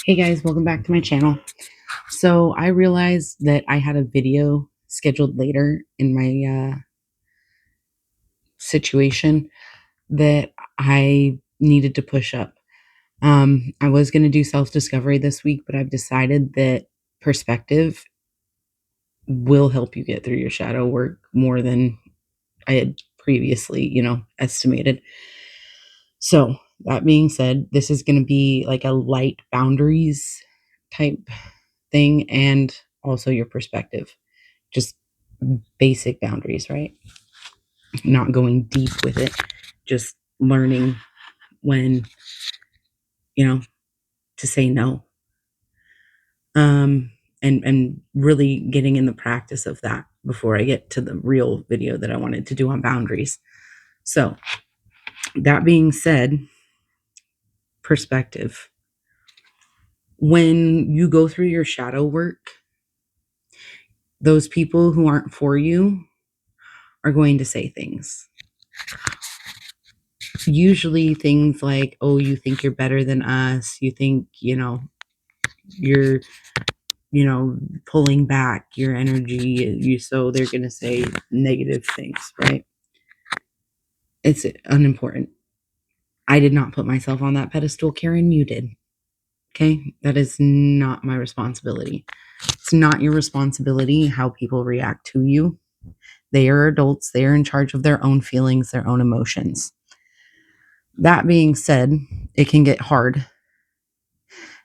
Hey guys, welcome back to my channel. So I realized that I had a video scheduled later in my situation that I needed to push up. I was going to do self-discovery this week, but I've decided that perspective will help you get through your shadow work more than I had previously, estimated. So that being said, this is going to be like a light boundaries type thing and also your perspective. Just basic boundaries, right? Not going deep with it, just learning when, you know, to say no. Um, and really getting in the practice of that before I get to the real video that I wanted to do on boundaries. So, that being said, perspective. When you go through your shadow work, those people who aren't for you are going to say things. Usually things like, oh, you think you're better than us. You think, you're, pulling back your energy. So they're going to say negative things, right? It's unimportant. I did not put myself on that pedestal, Karen. You did. Okay. That is not my responsibility. It's not your responsibility how people react to you. They are adults. They are in charge of their own feelings, their own emotions. That being said, it can get hard.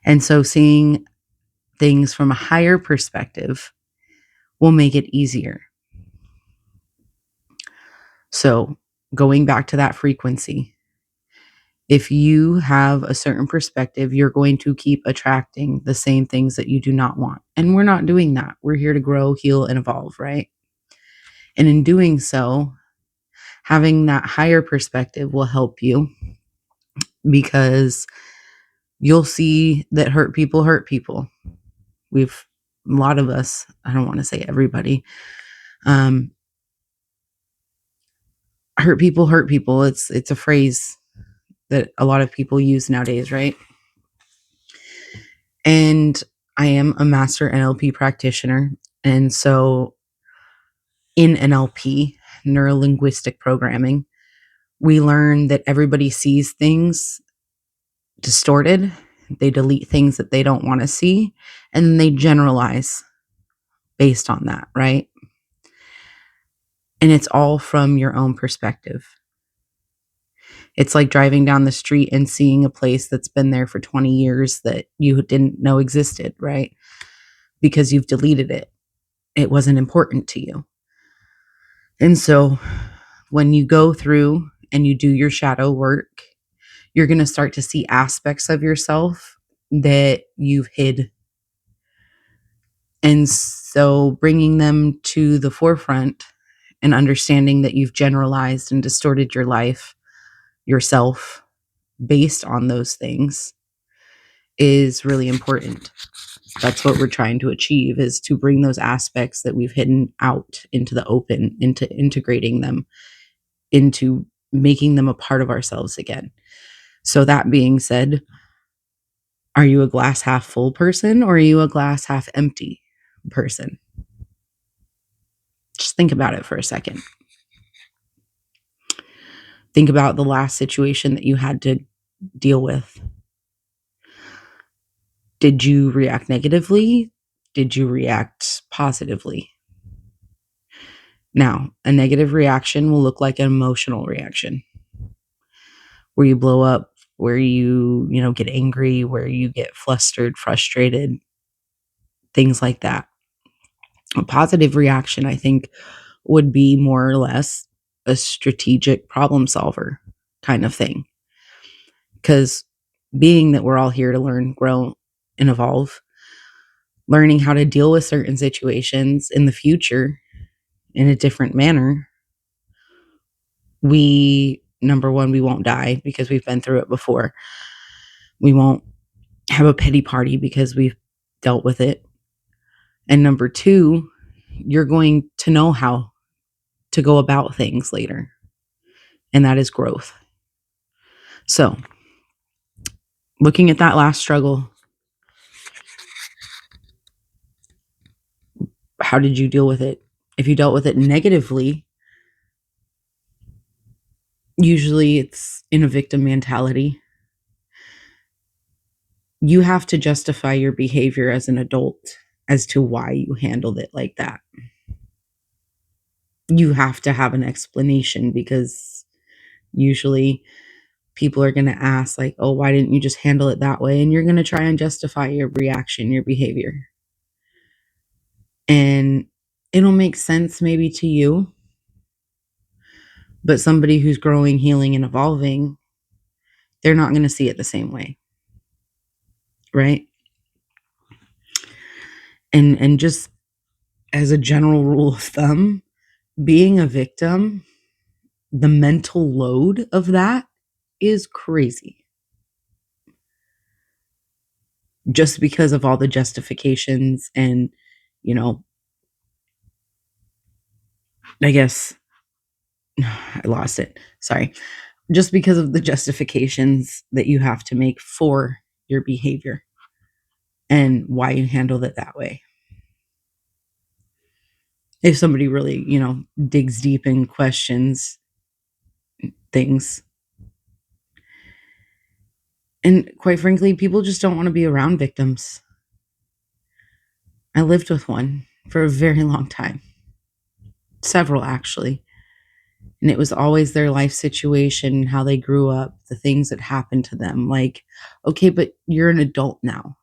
And so seeing things from a higher perspective will make it easier. So, going back to that frequency, if you have a certain perspective, you're going to keep attracting the same things that you do not want. And we're not doing that. We're here to grow, heal, and evolve, right? And in doing so, having that higher perspective will help you because you'll see that hurt people hurt people. A lot of us, I don't want to say everybody, um, hurt people hurt people. It's a phrase that a lot of people use nowadays, right? And I am a master NLP practitioner. And so in NLP, neuro linguistic programming, we learn that everybody sees things distorted. They delete things that they don't want to see, and then they generalize based on that, right? And it's all from your own perspective. It's like driving down the street and seeing a place that's been there for 20 years that you didn't know existed, right? Because you've deleted it. It wasn't important to you. And so when you go through and you do your shadow work, you're going to start to see aspects of yourself that you've hid. And so bringing them to the forefront and understanding that you've generalized and distorted your life, yourself, based on those things is really important. That's what we're trying to achieve, is to bring those aspects that we've hidden out into the open, into integrating them, into making them a part of ourselves again. So that being said, are you a glass half full person or are you a glass half empty person? Just think about it for a second. Think about the last situation that you had to deal with. Did you react negatively? Did you react positively? Now, a negative reaction will look like an emotional reaction where you blow up, where you get angry, where you get flustered, frustrated, things like that. A positive reaction, I think, would be more or less a strategic problem solver kind of thing. Because being that we're all here to learn, grow, and evolve, learning how to deal with certain situations in the future in a different manner, number one, we won't die because we've been through it before. We won't have a pity party because we've dealt with it. And number two, you're going to know how to go about things later. And that is growth. So, looking at that last struggle, How did you deal with it? If you dealt with it negatively, usually it's in a victim mentality. You have to justify your behavior as an adult as to why you handled it like that. You have to have an explanation because usually people are going to ask, like, oh, why didn't you just handle it that way? And you're going to try and justify your reaction, your behavior. And it'll make sense maybe to you, but somebody who's growing, healing, and evolving, they're not going to see it the same way. Right. And just as a general rule of thumb, being a victim, the mental load of that is crazy. Just because of all the justifications and, you know, I guess I lost it. Sorry. Just because of the justifications that you have to make for your behavior and why you handled it that way. If somebody really, digs deep and questions things. And quite frankly, people just don't want to be around victims. I lived with one for a very long time. Several, actually. And it was always their life situation, how they grew up, the things that happened to them. Like, okay, but you're an adult now.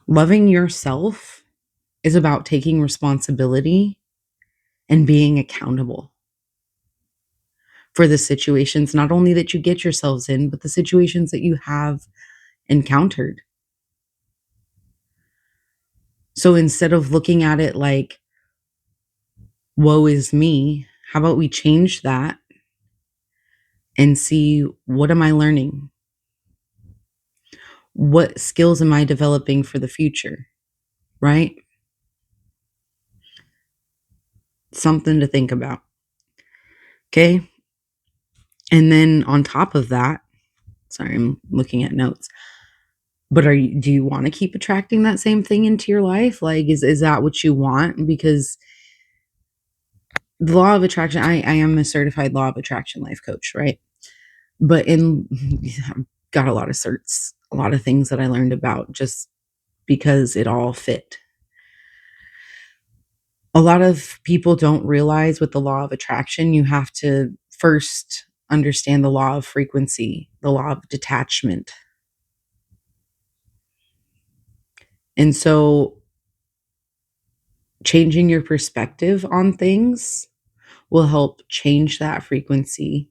Loving yourself is about taking responsibility and being accountable for the situations, not only that you get yourselves in, but the situations that you have encountered. So instead of looking at it like, woe is me, how about we change that and see, what am I learning? What skills am I developing for the future? Right? Something to think about. Okay. And then on top of that, sorry, I'm looking at notes. But do you want to keep attracting that same thing into your life? Like, is that what you want? Because the law of attraction, I am a certified law of attraction life coach, right? But I've got a lot of certs, a lot of things that I learned about just because it all fit. A lot of people don't realize with the law of attraction, you have to first understand the law of frequency, the law of detachment. And so changing your perspective on things will help change that frequency.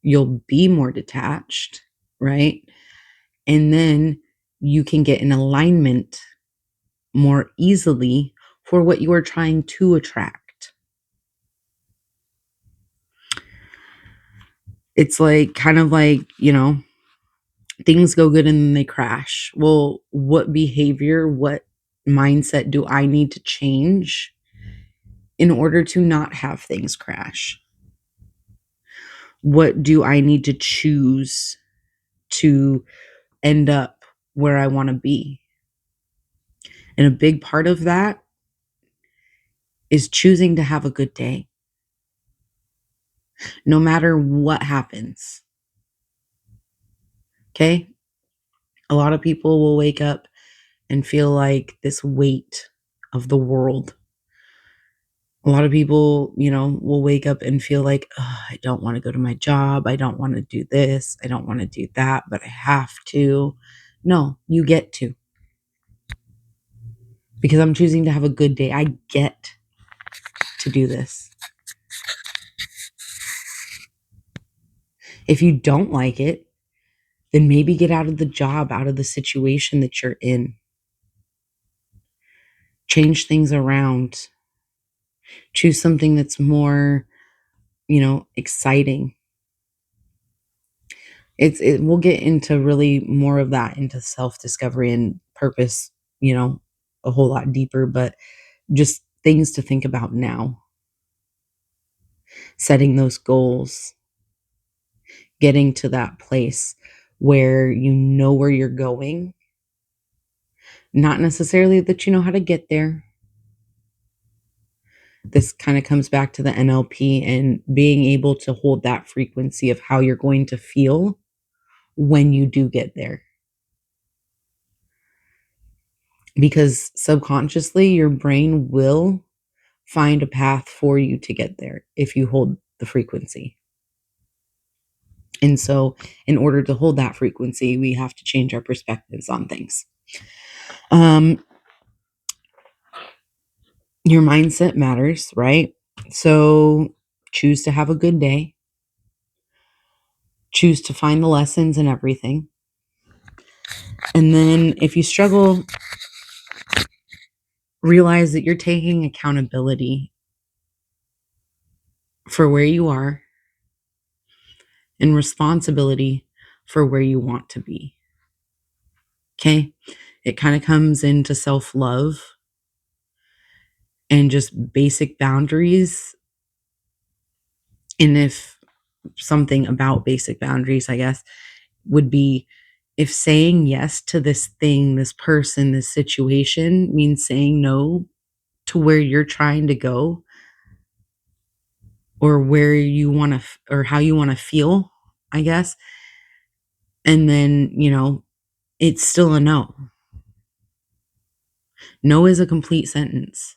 You'll be more detached, right? And then you can get in alignment more easily for what you are trying to attract. It's like kind of like, things go good and then they crash. Well, what behavior, what mindset do I need to change in order to not have things crash? What do I need to choose to end up where I want to be? And a big part of that is choosing to have a good day, no matter what happens. Okay? A lot of people will wake up and feel like this weight of the world. A lot of people, will wake up and feel like, oh, I don't want to go to my job. I don't want to do this. I don't want to do that, but I have to. No, you get to. Because I'm choosing to have a good day. I get to do this. If you don't like it, then maybe get out of the job, out of the situation that you're in. Change things around. Choose something that's more, exciting. We'll get into really more of that, into self-discovery and purpose, a whole lot deeper, but just things to think about now. Setting those goals, getting to that place where you know where you're going, Not necessarily that you know how to get there. This kind of comes back to the NLP and being able to hold that frequency of how you're going to feel when you do get there. Because subconsciously, your brain will find a path for you to get there if you hold the frequency. And so, in order to hold that frequency, we have to change our perspectives on things. Your mindset matters, right? So, choose to have a good day, choose to find the lessons in everything. And then, if you struggle, realize that you're taking accountability for where you are and responsibility for where you want to be. Okay? It kind of comes into self love and just basic boundaries. And if something about basic boundaries, I guess, would be if saying yes to this thing, this person, this situation means saying no to where you're trying to go or where you want to, or how you want to feel, I guess. And then, it's still a no. No is a complete sentence.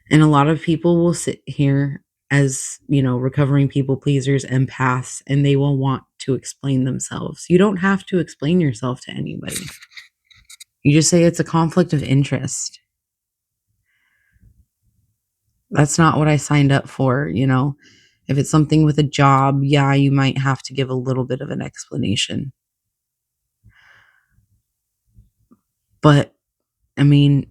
And a lot of people will sit here as, recovering people pleasers, empaths, and they will want to explain themselves. You don't have to explain yourself to anybody. You just say it's a conflict of interest. That's not what I signed up for, If it's something with a job, yeah, you might have to give a little bit of an explanation. But I mean,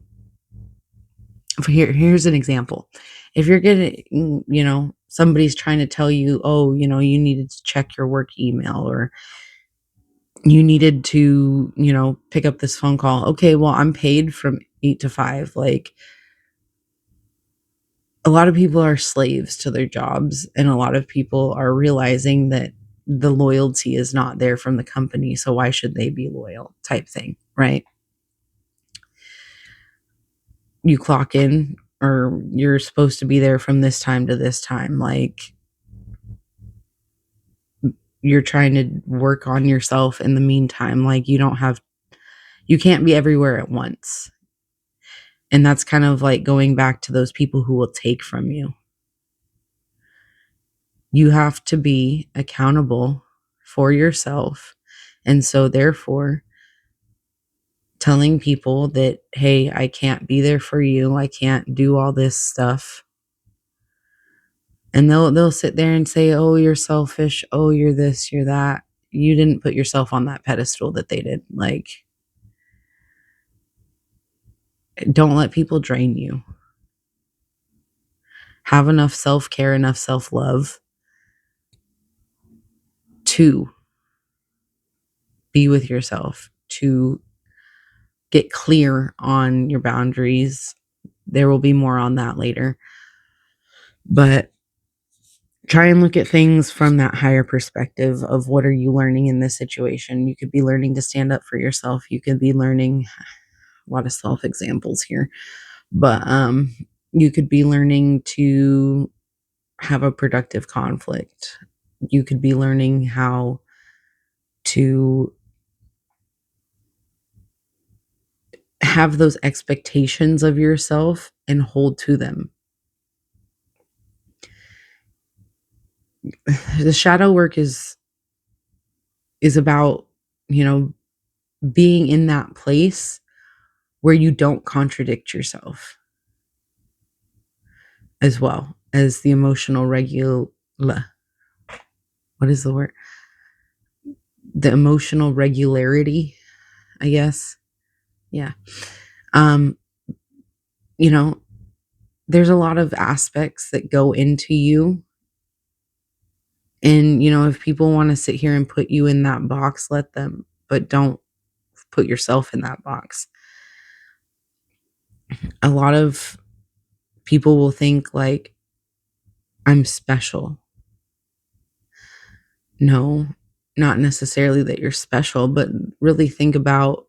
here's an example. If you're getting, somebody's trying to tell you, oh, you needed to check your work email or you needed to, pick up this phone call. Okay, well, I'm paid from 8 to 5. Like, a lot of people are slaves to their jobs, and a lot of people are realizing that the loyalty is not there from the company. So why should they be loyal type thing, right? You clock in or you're supposed to be there from this time to this time. Like, you're trying to work on yourself in the meantime. Like, you can't be everywhere at once. And that's kind of like going back to those people who will take from you. You have to be accountable for yourself. And so, therefore, telling people that, hey, I can't be there for you. I can't do all this stuff. And they'll sit there and say, oh, you're selfish. Oh, you're this, you're that. You didn't put yourself on that pedestal that they did. Like, don't let people drain you. Have enough self-care, enough self-love to be with yourself, to get clear on your boundaries. There will be more on that later. But try and look at things from that higher perspective of what are you learning in this situation. You could be learning to stand up for yourself. You could be learning a lot of self examples here, but you could be learning to have a productive conflict. You could be learning how to have those expectations of yourself and hold to them. The shadow work is about, being in that place where you don't contradict yourself, as well as the emotional what is the word? The emotional regularity, I guess. Yeah. Um, you know, there's a lot of aspects that go into you. And, if people want to sit here and put you in that box, let them, but don't put yourself in that box. A lot of people will think like, I'm special. No, not necessarily that you're special, but really think about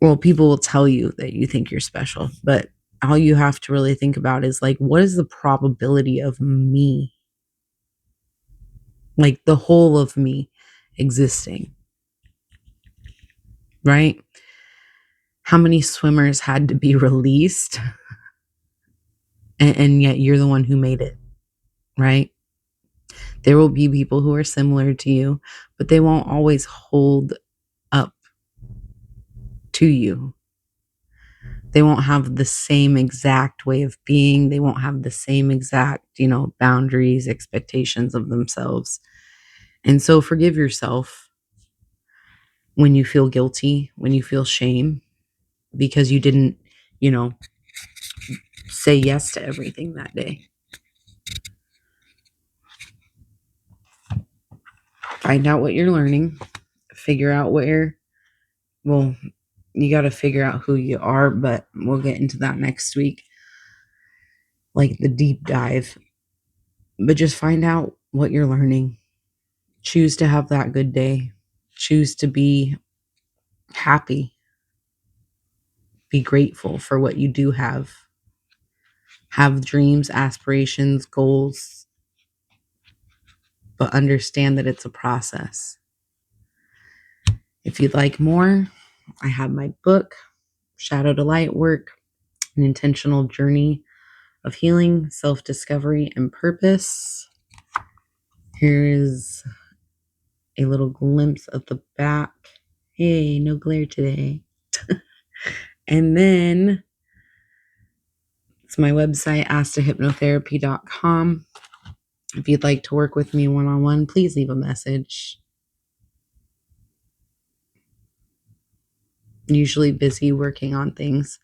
Well, people will tell you that you think you're special, but all you have to really think about is like, what is the probability of me, like the whole of me existing, right? How many swimmers had to be released, and yet you're the one who made it, right? There will be people who are similar to you, but they won't always hold up to you. They won't have the same exact way of being. They won't have the same exact, boundaries, expectations of themselves. And so forgive yourself when you feel guilty, when you feel shame, because you didn't, you know, say yes to everything that day. Find out what you're learning, figure out well, you got to figure out who you are, but we'll get into that next week, like the deep dive. But just find out what you're learning. Choose to have that good day. Choose to be happy. Be grateful for what you do have. Have dreams, aspirations, goals, but understand that it's a process. If you'd like more, I have my book, Shadow to Light Work, An Intentional Journey of Healing, Self-Discovery, and Purpose. Here's a little glimpse of the back. Hey, no glare today. And then it's my website, asktohypnotherapy.com. If you'd like to work with me one-on-one, please leave a message. Usually busy working on things.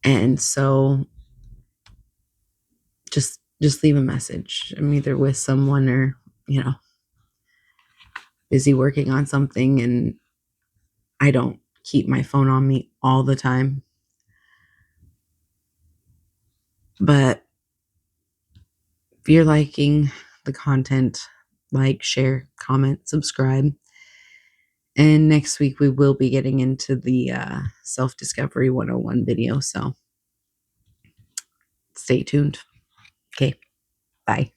And so just leave a message. I'm either with someone or, busy working on something, and I don't keep my phone on me all the time. But if you're liking the content, like, share, comment, subscribe. And next week we will be getting into the Self-Discovery 101 video. So stay tuned. Okay, bye.